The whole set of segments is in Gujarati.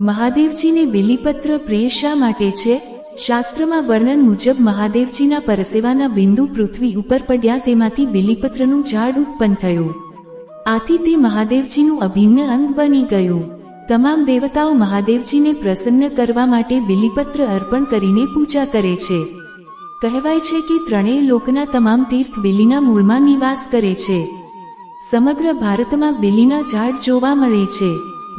મહાદેવજીને બીલીપત્ર પ્રિય શા માટે છે? શાસ્ત્રમાં વર્ણન મુજબ મહાદેવજીના પરસેવાના બિંદુ પૃથ્વી ઉપર પડ્યા, તેમાંથી બીલીપત્રનું ઝાડ ઉત્પન્ન થયું. આથી તે મહાદેવજીનું અભિન્ન અંગ બની ગયું. તમામ દેવતાઓ મહાદેવજીને પ્રસન્ન કરવા માટે બીલીપત્ર અર્પણ કરીને પૂજા કરે છે. કહેવાય છે કે ત્રણેય લોકના તમામ તીર્થ બીલીના મૂળમાં નિવાસ કરે છે. સમગ્ર ભારતમાં બીલીના ઝાડ જોવા મળે છે.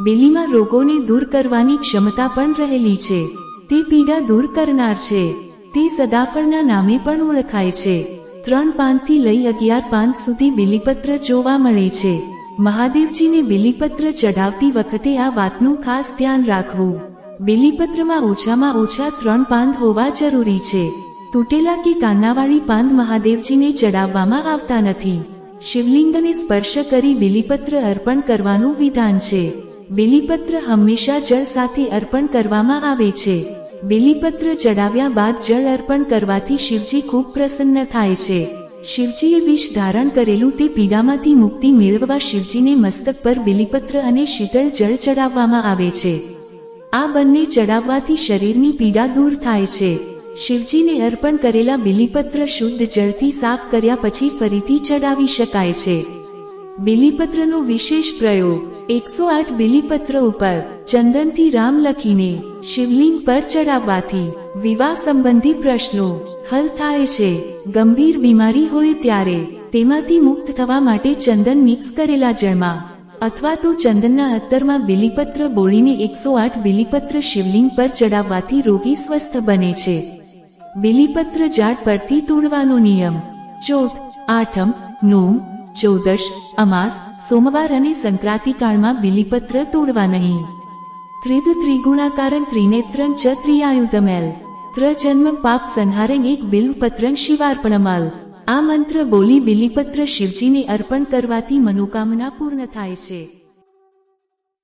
બીલીમાં રોગોને દૂર કરવાની ક્ષમતા પણ રહેલી છે. તે પીડા દૂર કરનાર છે. તે સદાફળના નામે પણ ઓળખાય છે. 3 પાનથી લઈ 11 પાન સુધી બીલીપત્ર જોવા મળે છે. મહાદેવજીને બીલીપત્ર ચઢાવતી વખતે આ વાતનું ખાસ ધ્યાન રાખવું. બીલીપત્રમાં ઓછામાં ઓછા 3 પાન હોવા જરૂરી છે. તૂટેલા કે કાંડાવાળી પાન મહાદેવજીને ચડાવવામાં આવતા નથી. શિવલિંગને સ્પર્શ કરી બીલીપત્ર અર્પણ કરવાનું વિધાન છે. બીલીપત્ર હંમેશા જળ સાથે અર્પણ કરવામાં આવે છે. બીલીપત્ર ચડાવ્યા બાદ જળ અર્પણ કરવાથી શિવજી ખૂબ પ્રસન્ન થાય છે. શિવજીએ વિષ ધારણ કરેલું તે પીડામાંથી મુક્તિ મેળવવા શિવજીને મસ્તક પર બીલીપત્ર અને શીતળ જળ ચડાવવામાં આવે છે. આ બંને ચડાવવાથી શરીરની પીડા દૂર થાય છે. શિવજીને અર્પણ કરેલા બીલીપત્ર શુદ્ધ જળથી સાફ કર્યા પછી ફરીથી ચડાવી શકાય છે. બીલીપત્રનો વિશેષ પ્રયોગ. 108 બીલીપત્ર ઉપર ચંદનથી રામ લખીને શિવલિંગ પર ચડાવવાથી વિવાહ સંબંધી પ્રશ્નો હલ થાય છે. ગંભીર બીમારી હોય ત્યારે તેમાંથી મુક્ત થવા માટે ચંદન મિક્સ કરેલા જળમાં અથવા તો ચંદનના અત્તરમાં બીલીપત્ર બોળીને 108 બીલીપત્ર શિવલિંગ પર ચડાવવાથી રોગી સ્વસ્થ બને છે. બીલીપત્ર ઝાડ પરથી તોડવાનો નિયમ. ચોથ, આઠમ, નોમ, ચૌદશ, અમાસ, સોમવાર અને સંક્રાંતિ કાળમાં બીલીપત્ર તોડવા નહીં. ત્રિગુણાકારં ત્રિનેત્રં ચ ત્રિયાયુધમેલ ત્રજન્મ પાપ સંહારં એક બિલ્વપત્રં શિવાર્પણમલ. આ મંત્ર બોલી બીલીપત્ર શિવજીને અર્પણ કરવાથી મનોકામના પૂર્ણ થાય છે.